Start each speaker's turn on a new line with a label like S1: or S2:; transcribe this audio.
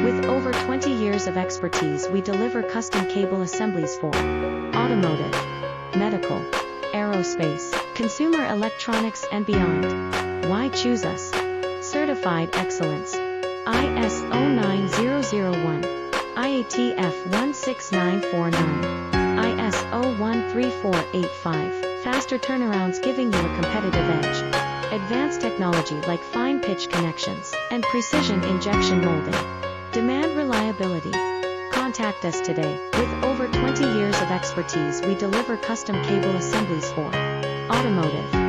S1: With over 20 years of expertise, we deliver custom cable assemblies for automotive, medical, aerospace, consumer electronics, and beyond. Why choose us? Certified excellence. ISO 9001, IATF 16949, ISO 13485. Faster turnarounds giving you a competitive edge. Advanced technology like fine pitch connections and precision injection molding. Demand reliability. Contact us today. With over 20 years of expertise, we deliver custom cable assemblies for automotive,